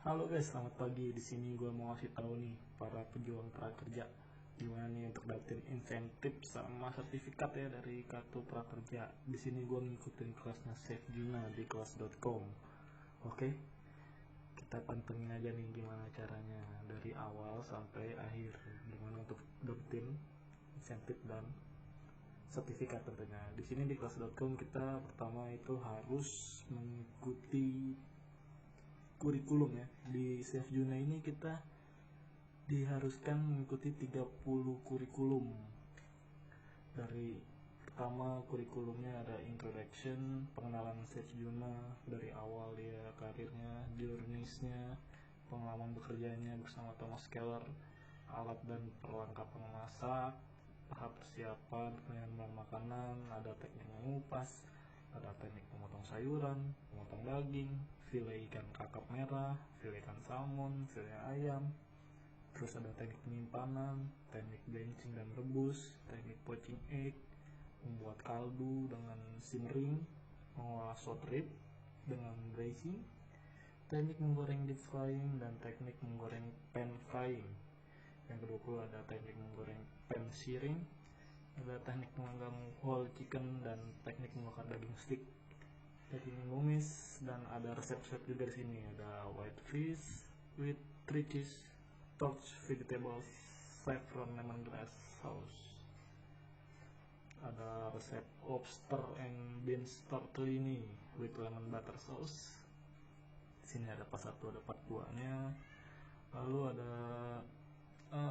Halo guys, selamat pagi. Di sini gue mau kasih tahu nih para pejuang prakerja gimana nih untuk dapetin insentif sama sertifikat ya dari kartu prakerja. Di sini gue ngikutin kelasnya Chef Juna di kelas.com. Oke, kita pantengin aja nih gimana caranya dari awal sampai akhir, gimana untuk dapetin insentif dan sertifikat tentunya. Di sini di kelas.com kita pertama itu harus mengikuti kurikulum ya. Di Chef Juna ini kita diharuskan mengikuti 30 kurikulum. Dari pertama kurikulumnya ada introduction, pengenalan Chef Juna dari awal dia karirnya, journeys-nya, pengalaman bekerjanya bersama Thomas Keller, alat dan perlengkapan memasak, tahap persiapan, penyajian makanan, ada teknik mengupas, ada teknik memotong sayuran, memotong daging, file ikan kakap merah, file ikan salmon, file ayam, terus ada teknik penyimpanan, teknik blanching dan rebus, teknik poaching egg, membuat kaldu dengan simmering, mengolah short rib dengan braising, teknik menggoreng deep frying, dan teknik menggoreng pan frying. Yang ke-20 ada teknik menggoreng pan searing, ada teknik memanggang whole chicken, dan teknik membakar daging stick, teknik menumis, dan ada resep-resep juga di sini. Ada white fish with 3 cheese, torch vegetables, saffron lemongrass sauce. Ada resep lobster and beans tortellini with lemon butter sauce. Di sini ada part 1, ada part 2-nya. Lalu ada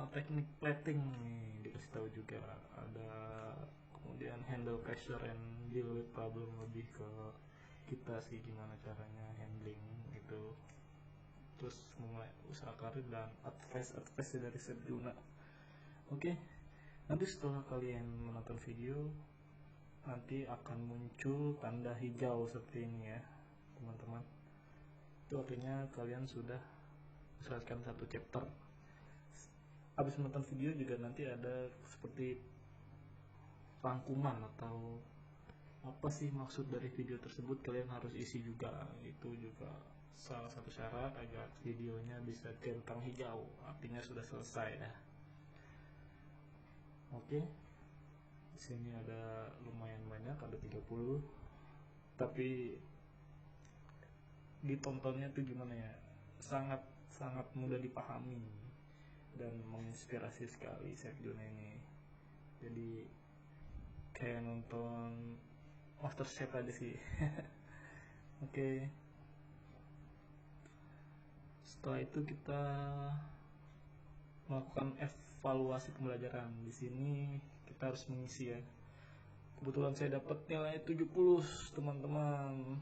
teknik plating nih dikasih tahu juga. Ada kemudian handle pressure and deal with problem, lebih ke kita sih gimana caranya handling itu. Terus mulai usaha karir dan advice dari Chef Juna. Oke, nanti setelah kalian menonton video nanti akan muncul tanda hijau seperti ini ya teman-teman. Itu artinya kalian sudah selesaikan satu chapter. Habis menonton video juga nanti ada seperti rangkuman atau apa sih maksud dari video tersebut, kalian harus isi juga. Itu juga salah satu syarat agar videonya bisa centang hijau, artinya sudah selesai ya. Oke, di sini ada lumayan banyak, ada 30, tapi ditontonnya tuh gimana ya, sangat mudah dipahami dan menginspirasi sekali Chef Juna ini. Jadi kayak nonton MasterChef aja sih. Oke. Setelah itu kita melakukan evaluasi pembelajaran. Di sini kita harus mengisi ya. Kebetulan saya dapat nilai 70 teman-teman.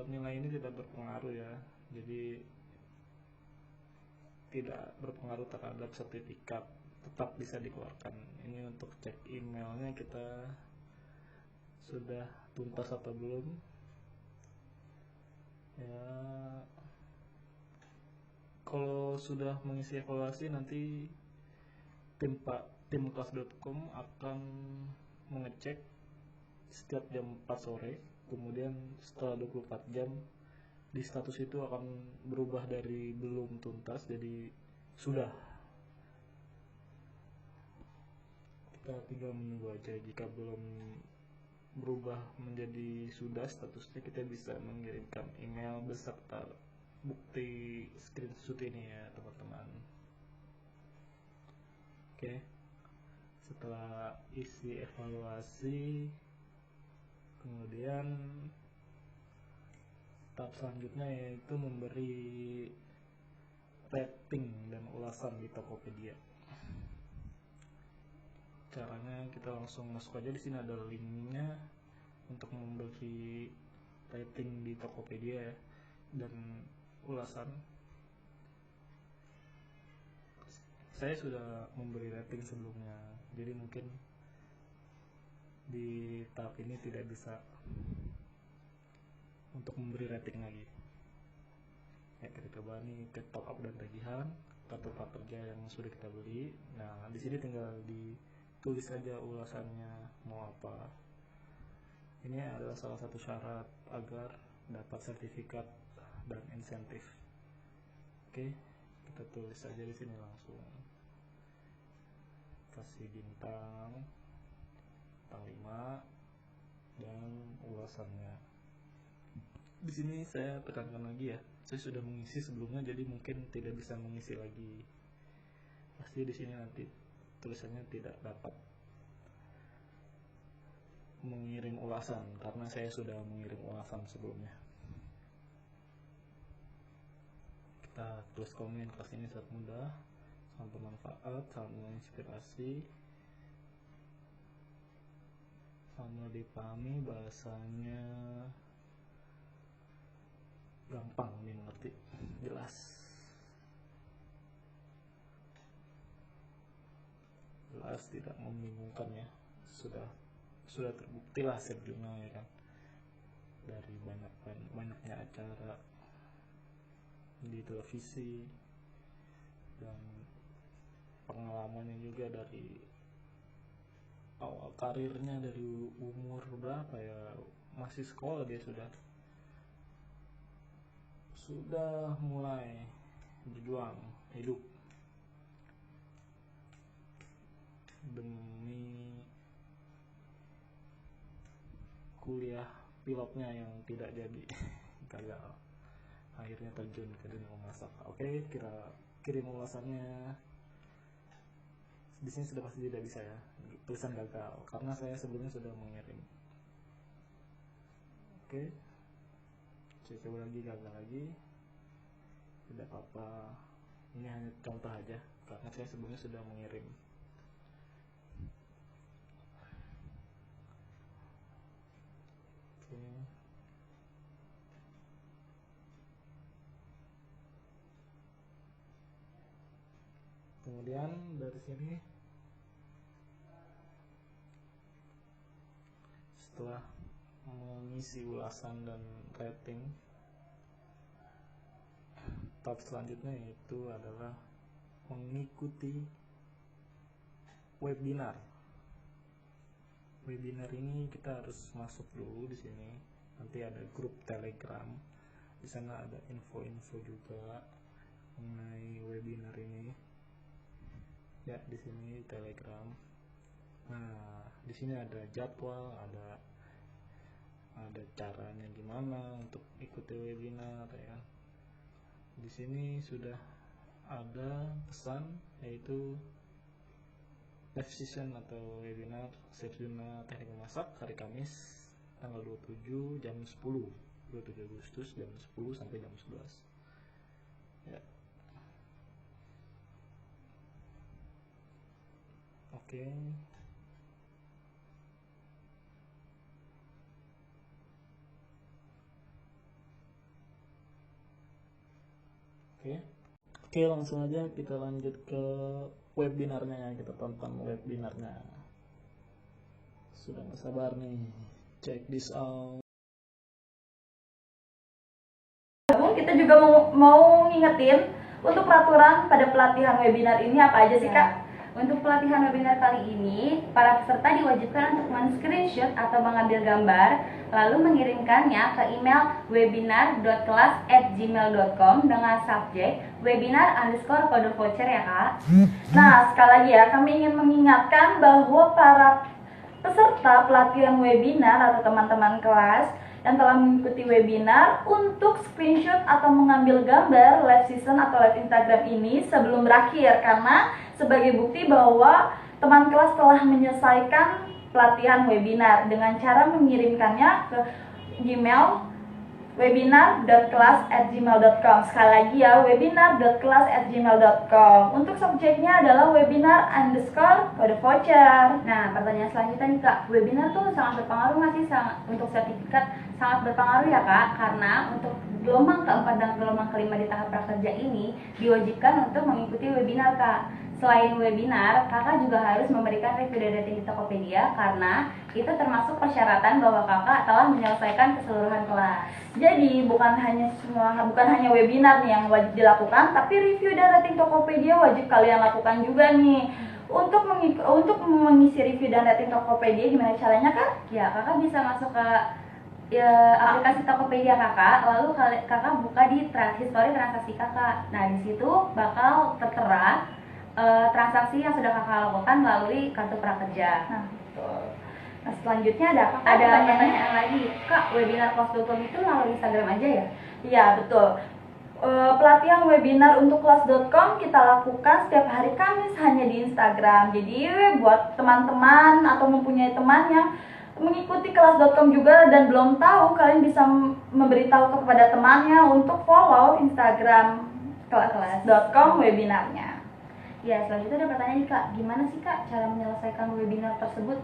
Nilai ini tidak berpengaruh ya, jadi tidak berpengaruh terhadap sertifikat, tetap bisa dikeluarkan. Ini untuk cek emailnya kita sudah tuntas atau belum ya. Kalau sudah mengisi evaluasi, nanti tim kelas.com akan mengecek setiap jam 4 sore. Kemudian setelah 24 jam di status itu akan berubah dari belum tuntas jadi sudah. Kita tinggal menunggu aja. Jika belum berubah menjadi sudah statusnya, kita bisa mengirimkan email beserta bukti screenshot ini ya teman-teman. Oke, setelah isi evaluasi, kemudian tahap selanjutnya yaitu memberi rating dan ulasan di Tokopedia. Caranya kita langsung masuk aja, di sini ada linknya untuk memberi rating di Tokopedia ya, dan ulasan. Saya sudah memberi rating sebelumnya, jadi mungkin di tahap ini tidak bisa untuk memberi rating lagi. Ya, kita coba nih ke top up dan tagihan kartu prakerja yang sudah kita beli. Nah, di sini tinggal ditulis aja ulasannya mau apa. Ini adalah salah satu syarat agar dapat sertifikat dan insentif. Oke, kita tulis saja di sini langsung. Kasih bintang 5 dan ulasannya. Di sini saya tekankan lagi ya, saya sudah mengisi sebelumnya, jadi mungkin tidak bisa mengisi lagi. Pasti di sini nanti tulisannya tidak dapat mengirim ulasan karena saya sudah mengirim ulasan sebelumnya. Kita tulis komen, kelas ini sangat mudah, sangat bermanfaat, sangat menginspirasi, sangat dipahami, bahasanya gampang dimengerti, jelas tidak membingungkan ya. Sudah terbukti lah sebelumnya ya kan, dari banyaknya acara di televisi dan pengalamannya juga dari awal karirnya, dari umur berapa ya, masih sekolah dia sudah mulai berjuang hidup demi kuliah pilotnya yang tidak jadi, gagal, akhirnya terjun ke dunia memasak. Oke, kirim ulasannya. Di sini sudah pasti tidak bisa ya, tulisan gagal karena saya sebelumnya sudah mengirim. Oke, saya coba lagi, gagal lagi, tidak apa-apa, ini hanya contoh aja karena saya sebelumnya sudah mengirim. Oke. Kemudian dari sini setelah mengisi ulasan dan rating, tahap selanjutnya yaitu adalah mengikuti webinar. Webinar ini kita harus masuk dulu di sini. Nanti ada grup Telegram. Di sana ada info-info juga mengenai webinar ini. Ya, di sini Telegram. Nah, di sini ada jadwal, ada caranya gimana untuk ikuti webinar ya. Di sini sudah ada pesan yaitu live session atau webinar Sirjuna Teknik Memasak hari Kamis tanggal 27 jam 10, 27 Agustus jam 10 sampai jam 11 ya. Oke. Oke, langsung aja kita lanjut ke webinarnya. Kita tonton webinarnya. Sudah gak sabar nih, check this out. Kita juga mau ngingetin untuk peraturan pada pelatihan webinar ini apa aja sih Kak? Untuk pelatihan webinar kali ini, para peserta diwajibkan untuk men-screenshot atau mengambil gambar, lalu mengirimkannya ke email webinar.kelas@gmail.com dengan subjek webinar_kode voucher ya Kak. Nah, sekali lagi ya, kami ingin mengingatkan bahwa para peserta pelatihan webinar atau teman-teman kelas yang telah mengikuti webinar untuk screenshot atau mengambil gambar live season atau live Instagram ini sebelum berakhir, karena sebagai bukti bahwa teman kelas telah menyelesaikan pelatihan webinar dengan cara mengirimkannya ke Gmail webinar.kelas@gmail.com. Sekali lagi ya, webinar.kelas@gmail.com. Untuk subjeknya adalah webinar_kode voucher. Nah, pertanyaan selanjutnya nih Kak, webinar tuh sangat berpengaruh nggak sih untuk sertifikat? Sangat berpengaruh ya Kak, karena untuk gelombang keempat dan gelombang kelima di tahap prakerja ini diwajibkan untuk mengikuti webinar Kak. Selain webinar, kakak juga harus memberikan review rating di Tokopedia karena itu termasuk persyaratan bahwa kakak telah menyelesaikan keseluruhan kelas. Jadi bukan hanya webinar nih yang wajib dilakukan, tapi review dan rating Tokopedia wajib kalian lakukan juga nih. Untuk mengisi review dan rating Tokopedia gimana caranya Kak? Ya, kakak bisa masuk ke aplikasi Tokopedia kakak, lalu kakak buka di history transaksi kakak. Nah, di situ bakal tertera transaksi yang sudah kakak lakukan melalui kartu prakerja. Nah, betul. Nah, selanjutnya ada pertanyaan lagi, Kak, webinar kelas.com itu melalui Instagram aja ya? Iya, betul. Pelatihan webinar untuk kelas.com kita lakukan setiap hari Kamis hanya di Instagram. Jadi buat teman-teman atau mempunyai teman yang mengikuti kelas.com juga dan belum tahu, kalian bisa memberitahu kepada temannya untuk follow Instagram kelas.com webinarnya. Ya, selanjutnya ada pertanyaan nih Kak, gimana sih Kak cara menyelesaikan webinar tersebut?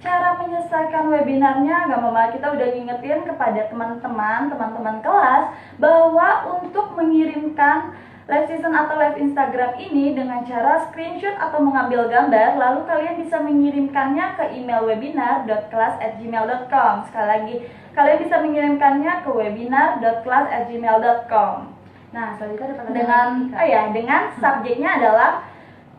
Cara menyelesaikan webinarnya, gak mau kita udah ngingetin kepada teman-teman kelas bahwa untuk mengirimkan live season atau live Instagram ini dengan cara screenshot atau mengambil gambar, lalu kalian bisa mengirimkannya ke email webinar.kelas@gmail.com. Sekali lagi, kalian bisa mengirimkannya ke webinar.kelas@gmail.com. Nah, selanjutnya ada pertanyaan dengan subjeknya adalah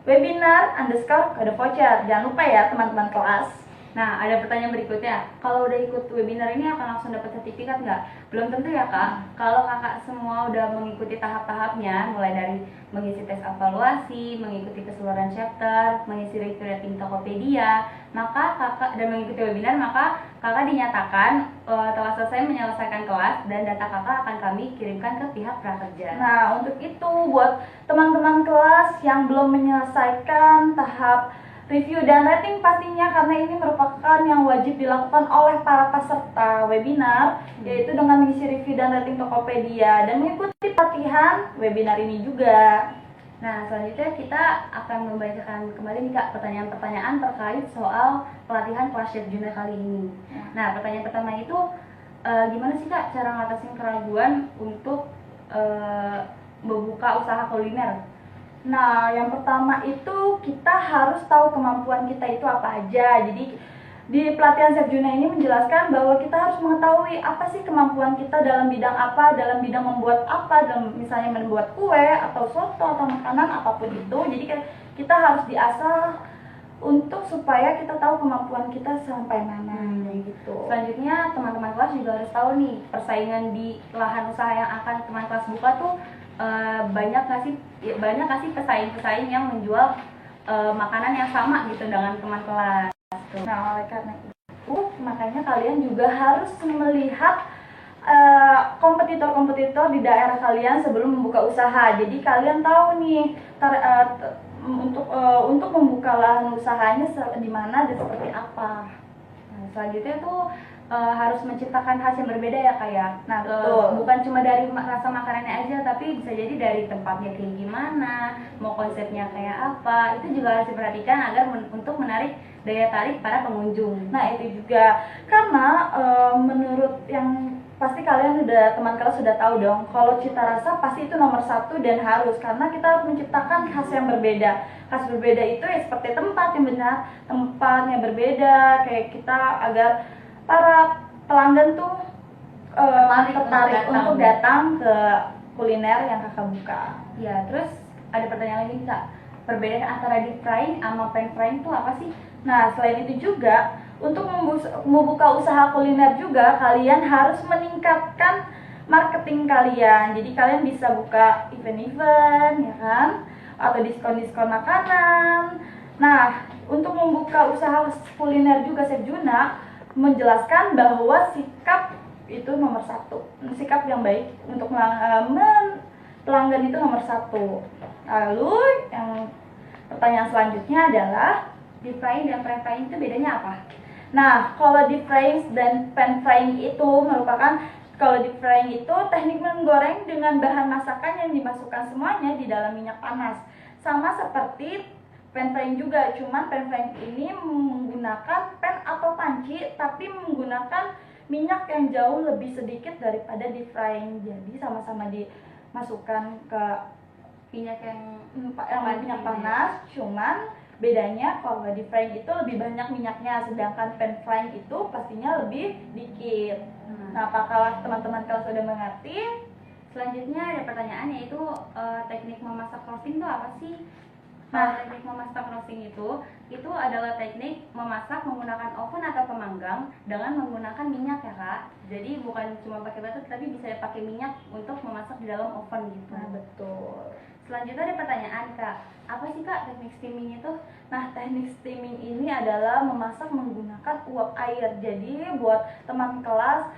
webinar_kode voucher. Jangan lupa ya teman-teman kelas. Nah, ada pertanyaan berikutnya. Kalau udah ikut webinar ini akan langsung dapat sertifikat nggak? Belum tentu ya, Kak. Kalau kakak semua udah mengikuti tahap-tahapnya, mulai dari mengisi tes evaluasi, mengikuti keseluruhan chapter, mengisi review rating Tokopedia, maka kakak dan mengikuti webinar, maka kakak dinyatakan telah selesai menyelesaikan kelas dan data kakak akan kami kirimkan ke pihak prakerja. Nah, untuk itu buat teman-teman kelas yang belum menyelesaikan tahap review dan rating pastinya, karena ini merupakan yang wajib dilakukan oleh para peserta webinar, yaitu dengan mengisi review dan rating Tokopedia dan mengikuti pelatihan webinar ini juga. Nah, selanjutnya kita akan membacakan kembali nih Kak pertanyaan-pertanyaan terkait soal pelatihan kelas Chef Juna kali ini. Nah, pertanyaan pertama itu gimana sih Kak cara ngatasin keraguan untuk membuka usaha kuliner? Nah, yang pertama itu kita harus tahu kemampuan kita itu apa aja. Jadi di pelatihan Chef Juna ini menjelaskan bahwa kita harus mengetahui apa sih kemampuan kita dalam bidang apa, dalam bidang membuat apa, dalam misalnya membuat kue atau soto atau makanan apapun itu. Jadi kita harus diasah untuk supaya kita tahu kemampuan kita sampai mana gitu. Selanjutnya teman-teman kelas juga harus tahu nih persaingan di lahan usaha yang akan teman kelas buka tuh banyak kasih pesaing-pesaing yang menjual makanan yang sama gitu dengan teman kelas. Nah, oleh karena itu makanya kalian juga harus melihat kompetitor-kompetitor di daerah kalian sebelum membuka usaha. Jadi kalian tahu nih untuk membuka lahan usahanya di mana dan seperti apa. Nah, selanjutnya tuh harus menciptakan khas yang berbeda ya Kak ya. Nah, betul. Bukan cuma dari rasa makanannya aja, tapi bisa jadi dari tempatnya kayak gimana, mau konsepnya kayak apa. Itu juga harus diperhatikan agar untuk menarik daya tarik para pengunjung. Nah, itu juga karena menurut yang pasti kalian teman kelas sudah tahu dong, kalau cita rasa pasti itu nomor satu dan harus, karena kita harus menciptakan khas yang berbeda. Khas berbeda itu ya seperti tempat yang benar, tempatnya berbeda, kayak kita agar para pelanggan tuh tertarik untuk datang ke kuliner yang kakak buka. Ya, terus ada pertanyaan lagi Kak, perbedaan antara deep frying sama pan frying itu apa sih? Nah, selain itu juga untuk membuka usaha kuliner juga kalian harus meningkatkan marketing kalian. Jadi kalian bisa buka event-event ya kan, atau diskon-diskon makanan. Nah, untuk membuka usaha kuliner juga Chef Juna menjelaskan bahwa sikap itu nomor satu, sikap yang baik untuk pelanggan itu nomor satu. Lalu yang pertanyaan selanjutnya adalah deep frying dan pan frying itu bedanya apa? Nah, kalau deep frying dan pan frying itu merupakan, kalau deep frying itu teknik menggoreng dengan bahan masakan yang dimasukkan semuanya di dalam minyak panas, sama seperti pan frying juga, cuman pan frying ini menggunakan pan atau panci tapi menggunakan minyak yang jauh lebih sedikit daripada deep frying. Jadi sama-sama dimasukkan ke minyak yang minyak panas, cuman bedanya kalau deep frying itu lebih banyak minyaknya, sedangkan pan frying itu pastinya lebih dikit. Nah, apakah teman-teman kalau sudah mengerti? Selanjutnya ada pertanyaan yaitu teknik memasak roasting itu apa sih? Nah, teknik memasak roasting itu adalah teknik memasak menggunakan oven atau pemanggang dengan menggunakan minyak ya kak. Jadi bukan cuma pakai batu, tapi bisa pakai minyak untuk memasak di dalam oven gitu. Nah, betul. Selanjutnya ada pertanyaan kak, apa sih kak teknik steaming itu? Nah, teknik steaming ini adalah memasak menggunakan uap air. Jadi buat teman kelas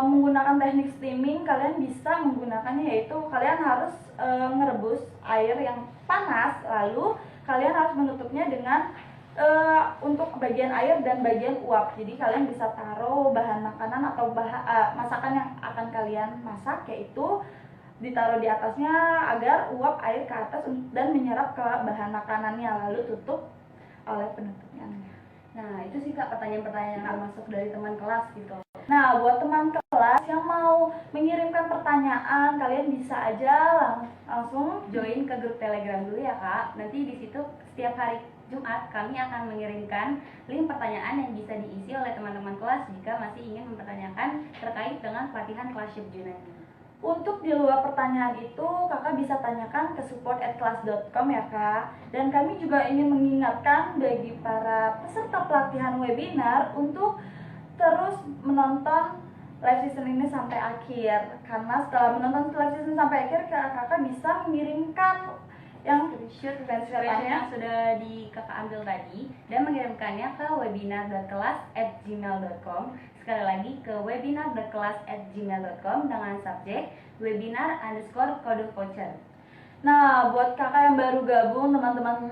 menggunakan teknik steaming, kalian bisa menggunakannya, yaitu kalian harus ngerebus air yang panas, lalu kalian harus menutupnya dengan untuk bagian air dan bagian uap. Jadi kalian bisa taruh bahan makanan atau masakan yang akan kalian masak, yaitu ditaruh di atasnya agar uap air ke atas dan menyerap ke bahan makanannya, lalu tutup oleh penutupnya. Nah, itu sih kak pertanyaan-pertanyaan yang masuk dari teman kelas gitu. Nah, buat teman kelas yang mau mengirimkan pertanyaan, kalian bisa aja langsung Join ke grup Telegram dulu ya kak. Nanti di situ setiap hari Jumat kami akan mengirimkan link pertanyaan yang bisa diisi oleh teman-teman kelas jika masih ingin mempertanyakan terkait dengan pelatihan kelas Chef Juna ini. Untuk di luar pertanyaan itu, kakak bisa tanyakan ke support@kelas.com ya kak. Dan kami juga ingin mengingatkan bagi para peserta pelatihan webinar untuk terus menonton live session ini sampai akhir. Karena setelah menonton live session sampai akhir, kakak bisa mengirimkan yang screenshot yang sudah kakak ambil tadi dan mengirimkannya ke webinar.kelas@gmail.com. Sekali lagi ke webinar.kelas@gmail.com dengan subjek webinar_kode voucher. Nah, buat kakak yang baru gabung, teman-teman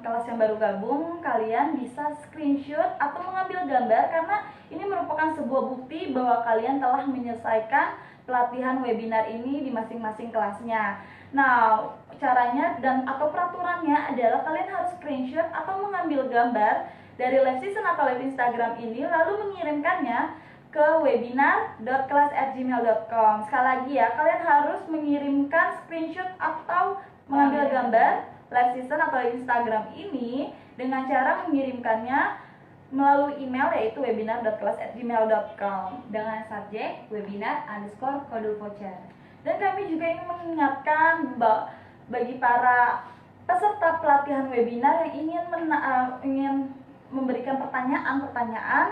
kelas yang baru gabung, kalian bisa screenshot atau mengambil gambar karena ini merupakan sebuah bukti bahwa kalian telah menyelesaikan pelatihan webinar ini di masing-masing kelasnya. Nah, caranya atau peraturannya adalah kalian harus screenshot atau mengambil gambar dari live session atau live Instagram ini lalu mengirimkannya ke webinar.kelas@gmail.com. Sekali lagi ya, kalian harus mengirimkan screenshot atau mengambil gambar live session atau live Instagram ini dengan cara mengirimkannya melalui email, yaitu webinar.kelas@gmail.com dengan subjek webinar_kode voucher. Dan kami juga ingin mengingatkan bagi para peserta pelatihan webinar yang ingin memberikan pertanyaan,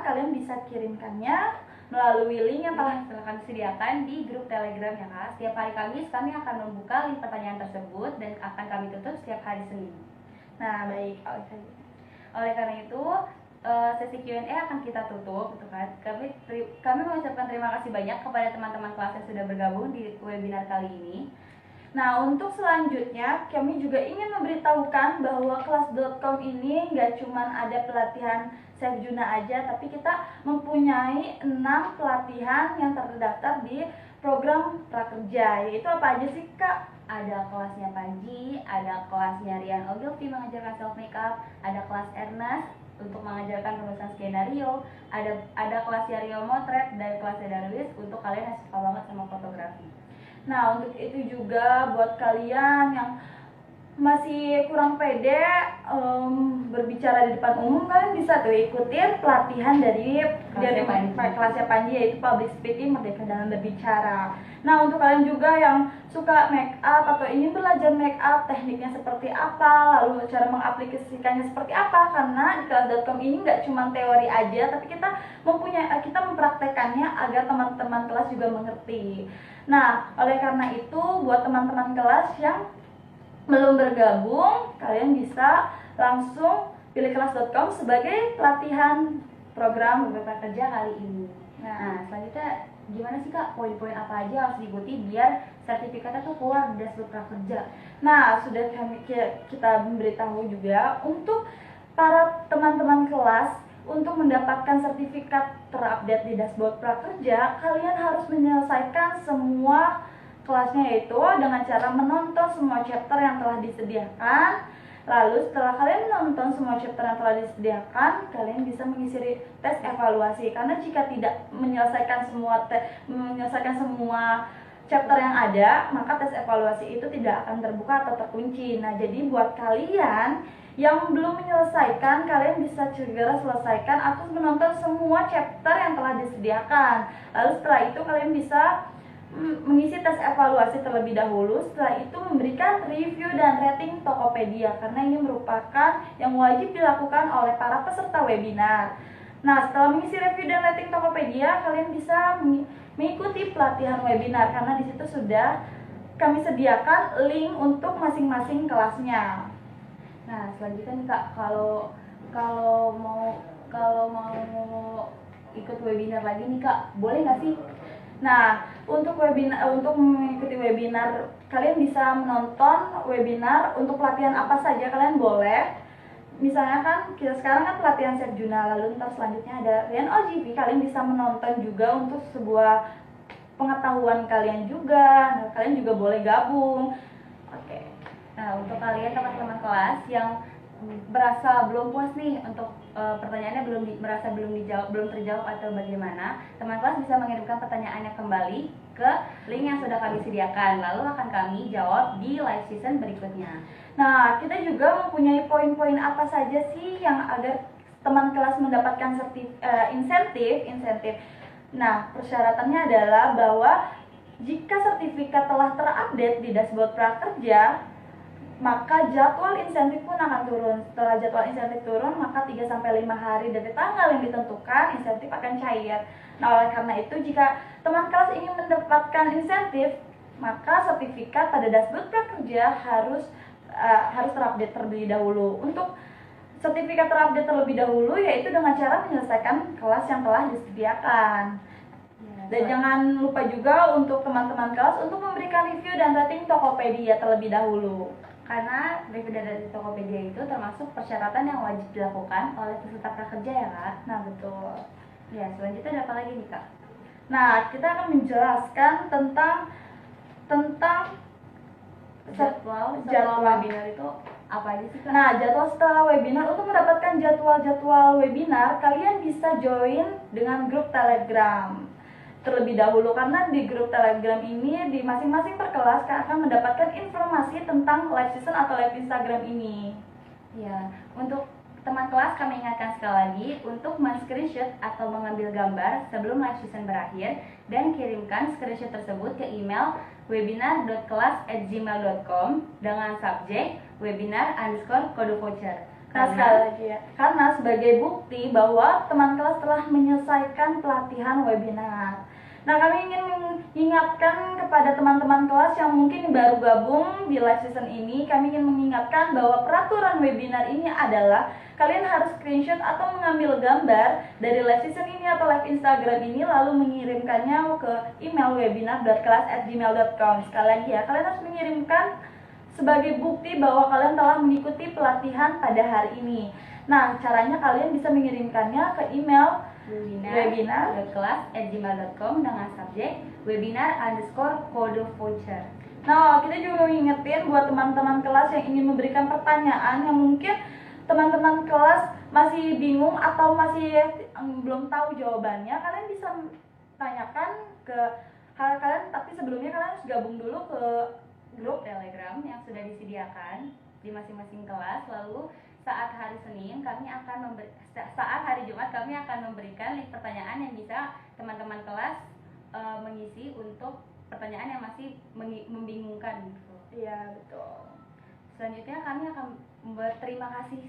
kalian bisa kirimkannya melalui link yang telah disediakan di grup Telegram ya kak. Setiap hari Kamis kami akan membuka link pertanyaan tersebut dan akan kami tutup setiap hari Senin. Nah, baik. Oleh karena itu sesi Q&A akan kita tutup gitu kan. Kami mengucapkan terima kasih banyak kepada teman-teman kelas yang sudah bergabung di webinar kali ini. Nah, untuk selanjutnya kami juga ingin memberitahukan bahwa kelas.com ini nggak cuma ada pelatihan Chef Juna aja, tapi kita mempunyai 6 pelatihan yang terdaftar di program prakerja. Yaitu apa aja sih kak? Ada kelasnya Panji, ada kelasnya Rian Ogilvy mengajarkan self makeup, ada kelas Ernest untuk mengajarkan penulisan skenario, ada kelasnya Rio Motret dan kelasnya Darwis untuk kalian yang suka banget sama fotografi. Nah, untuk itu juga buat kalian yang masih kurang pede berbicara di depan umum, kalian bisa tuh ikutin pelatihan dari kelasnya Panji, yaitu Public Speaking Merdeka dalam Berbicara. Nah, untuk kalian juga yang suka make up atau ingin belajar make up, tekniknya seperti apa, lalu cara mengaplikasikannya seperti apa, karena di kelas.com ini nggak cuma teori aja, tapi kita mempraktekannya agar teman-teman kelas juga mengerti. Nah, oleh karena itu buat teman-teman kelas yang belum bergabung, kalian bisa langsung pilih kelas.com sebagai pelatihan program prakerja kali ini. Nah, selanjutnya gimana sih kak, poin-poin apa aja harus diikuti biar sertifikatnya tuh keluar di dashboard prakerja? Nah, sudah kita memberitahu juga untuk para teman-teman kelas untuk mendapatkan sertifikat terupdate di dashboard prakerja, kalian harus menyelesaikan semua kelasnya, yaitu dengan cara menonton semua chapter yang telah disediakan. Lalu setelah kalian menonton semua chapter yang telah disediakan, kalian bisa mengisi tes evaluasi. Karena jika tidak menyelesaikan semua chapter yang ada, maka tes evaluasi itu tidak akan terbuka atau terkunci. Nah, jadi buat kalian yang belum menyelesaikan, kalian bisa segera selesaikan atau menonton semua chapter yang telah disediakan. Lalu setelah itu kalian bisa mengisi tes evaluasi terlebih dahulu. Setelah itu memberikan review dan rating Tokopedia, karena ini merupakan yang wajib dilakukan oleh para peserta webinar. Nah, setelah mengisi review dan rating Tokopedia, kalian bisa mengikuti pelatihan webinar, karena di situ sudah kami sediakan link untuk masing-masing kelasnya. Nah, selanjutnya nih Kak, kalau mau ikut webinar lagi nih Kak, boleh nggak sih? Nah, untuk mengikuti webinar, kalian bisa menonton webinar untuk pelatihan apa saja kalian boleh. Misalnya kan kita sekarang kan pelatihan Serjuna, lalu ntar selanjutnya ada Rian OGP, kalian bisa menonton juga untuk sebuah pengetahuan kalian juga. Nah, kalian juga boleh gabung. Oke. Nah, untuk kalian teman-teman kelas yang berasa belum puas nih untuk pertanyaannya belum terjawab atau bagaimana, teman kelas bisa mengirimkan pertanyaannya kembali ke link yang sudah kami sediakan, lalu akan kami jawab di live season berikutnya. Nah, kita juga mempunyai poin-poin apa saja sih yang agar teman kelas mendapatkan insentif. Nah, persyaratannya adalah bahwa jika sertifikat telah terupdate di dashboard prakerja, maka jadwal insentif pun akan turun. Setelah jadwal insentif turun, maka 3-5 hari dari tanggal yang ditentukan, insentif akan cair. Nah, oleh karena itu, jika teman kelas ingin mendapatkan insentif, maka sertifikat pada dashboard prakerja harus terupdate terlebih dahulu. Untuk sertifikat terupdate terlebih dahulu yaitu dengan cara menyelesaikan kelas yang telah disediakan. Dan jangan lupa juga untuk teman-teman kelas untuk memberikan review dan rating Tokopedia terlebih dahulu. Karena review dan rating Tokopedia itu termasuk persyaratan yang wajib dilakukan oleh peserta prakerja ya Kak. Nah, betul. Ya, selanjutnya ada apa lagi nih Kak? Nah, kita akan menjelaskan tentang jadwal webinar itu apa aja sih Kak? Nah, jadwal setelah webinar, untuk mendapatkan jadwal webinar, kalian bisa join dengan grup Telegram terlebih dahulu, karena di grup Telegram ini di masing-masing perkelas akan mendapatkan informasi tentang live season atau live Instagram ini. Ya, untuk teman kelas kami ingatkan sekali lagi untuk men-screenshot atau mengambil gambar sebelum live season berakhir dan kirimkan screenshot tersebut ke email webinar.kelas@gmail.com dengan subjek webinar_kode voucher. Nah, sekali lagi ya, karena sebagai bukti bahwa teman kelas telah menyelesaikan pelatihan webinar. Nah, kami ingin mengingatkan kepada teman-teman kelas yang mungkin baru gabung di live season ini, kami ingin mengingatkan bahwa peraturan webinar ini adalah kalian harus screenshot atau mengambil gambar dari live season ini atau live Instagram ini, lalu mengirimkannya ke email webinar.kelas@gmail.com. Sekali lagi ya, kalian harus mengirimkan sebagai bukti bahwa kalian telah mengikuti pelatihan pada hari ini. Nah, caranya kalian bisa mengirimkannya ke email webinar.kelas@gmail.com dengan subjek webinar_kode voucher. Nah, kita juga mau ingetin buat teman-teman kelas yang ingin memberikan pertanyaan yang mungkin teman-teman kelas masih bingung atau masih belum tahu jawabannya, kalian bisa tanyakan ke kalian, tapi sebelumnya kalian harus gabung dulu ke grup Telegram yang sudah disediakan di masing-masing kelas. Lalu saat hari Jumat kami akan memberikan link pertanyaan yang bisa teman-teman kelas mengisi untuk pertanyaan yang masih membingungkan. Iya, betul. Selanjutnya kami akan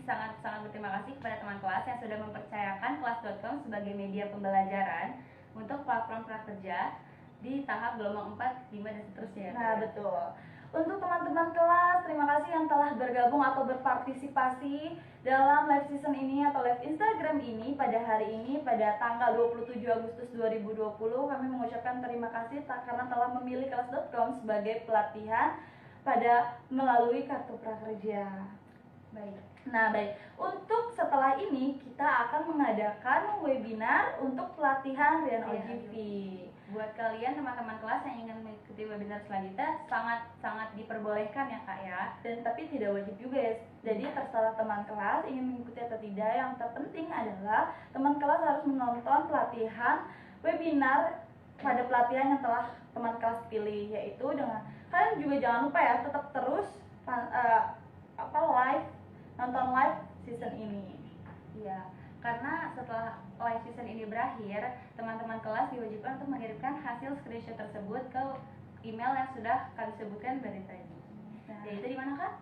sangat berterima kasih kepada teman kelas yang sudah mempercayakan kelas.com sebagai media pembelajaran untuk platform prakerja di tahap gelombang 4, 5 dan seterusnya. Nah, betul. Untuk teman-teman kelas, terima kasih yang telah bergabung atau berpartisipasi dalam live season ini atau live Instagram ini pada hari ini, pada tanggal 27 Agustus 2020. Kami mengucapkan terima kasih karena telah memilih kelas.com sebagai pelatihan pada melalui kartu prakerja. Baik. Nah, baik. Untuk setelah ini kita akan mengadakan webinar untuk pelatihan Rian OGP. Buat kalian teman-teman kelas yang ingin mengikuti webinar selanjutnya sangat diperbolehkan ya Kak ya. Dan tapi tidak wajib juga ya. Jadi terserah teman kelas ingin mengikuti atau tidak. Yang terpenting adalah teman kelas harus menonton pelatihan webinar pada pelatihan yang telah teman kelas pilih, yaitu dengan kalian juga jangan lupa ya tetap terus nonton live season ini. Iya. Karena setelah live season ini berakhir, teman-teman kelas diwajibkan untuk mengirimkan hasil screenshot tersebut ke email yang sudah kami sebutkan dari tadi. Nah. Yaitu di mana, Kak?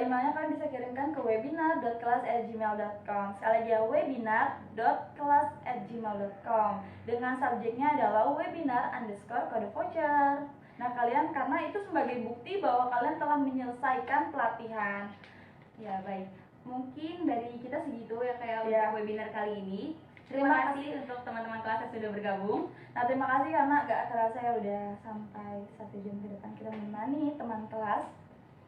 Emailnya kalian bisa kirimkan ke webinar.kelas@gmail.com. Sekali lagi ya, webinar.kelas@gmail.com. Dengan subjeknya adalah webinar_kode voucher. Nah, kalian karena itu sebagai bukti bahwa kalian telah menyelesaikan pelatihan. Ya, baik. Mungkin dari kita segitu ya kayak Ya. untuk webinar kali ini. Terima Terima kasih untuk teman-teman kelas yang sudah bergabung. Nah, terima kasih karena gak kerasa ya udah sampai 1 jam ke depan kita menemani teman kelas.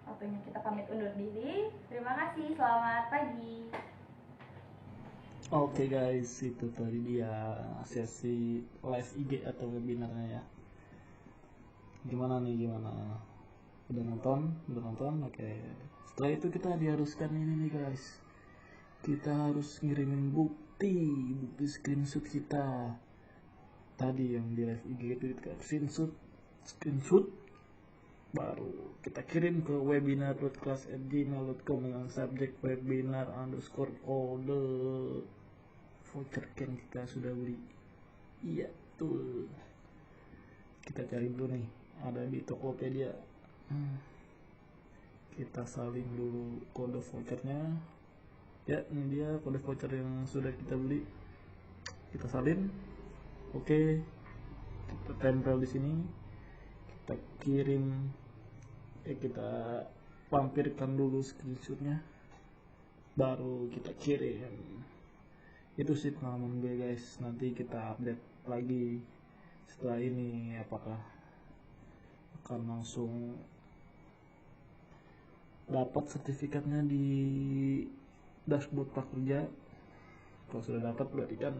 Waktunya kita pamit undur diri. Terima kasih, selamat pagi. Oke guys, itu tadi dia sesi live IG atau webinarnya ya. Gimana nih, gimana? Udah nonton? Oke. Setelah itu kita diharuskan ini nih guys. Kita harus ngirimin bukti screenshot kita. Tadi yang di live IG itu kita screenshot baru kita kirim ke webinar.kelas@gmail.com dengan subjek webinar_kode voucher yang kita sudah beli. Iya tuh, kita cari dulu nih, ada di Tokopedia. Kita salin dulu kode vouchernya. Ya, ini dia kode voucher yang sudah kita beli. Kita salin. Oke, kita tempel di sini. Kita kirim, kita lampirkan dulu screenshotnya, baru kita kirim. Itu sih pengalaman gue guys. Nanti kita update lagi setelah ini apakah akan langsung dapat sertifikatnya di dashboard prakerja. Kalau sudah dapat berarti kan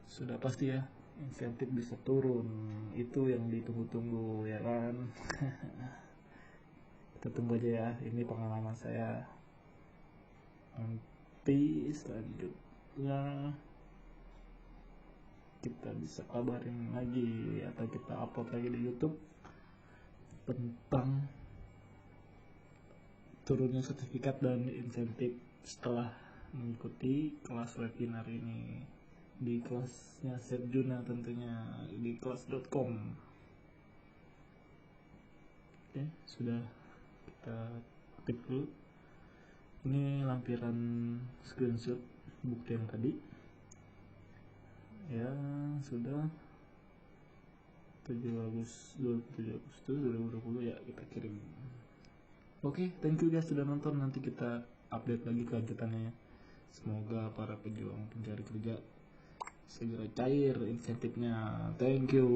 sudah pasti ya insentif bisa turun. Itu yang ditunggu-tunggu ya kan. Kita tunggu aja ya, ini pengalaman saya. Nanti selanjutnya kita bisa kabarin lagi atau kita upload lagi di YouTube tentang turunnya sertifikat dan insentif setelah mengikuti kelas webinar ini di kelasnya Serjuna, tentunya di kelas.com. Oke, sudah kita ketik dulu. Ini lampiran screenshot bukti yang tadi. Ya, sudah 7 Agustus 2020 ya, kita kirim. Oke, thank you guys sudah nonton. Nanti kita update lagi kelanjutannya. Semoga para pejuang pencari kerja segera cair insentifnya. Thank you.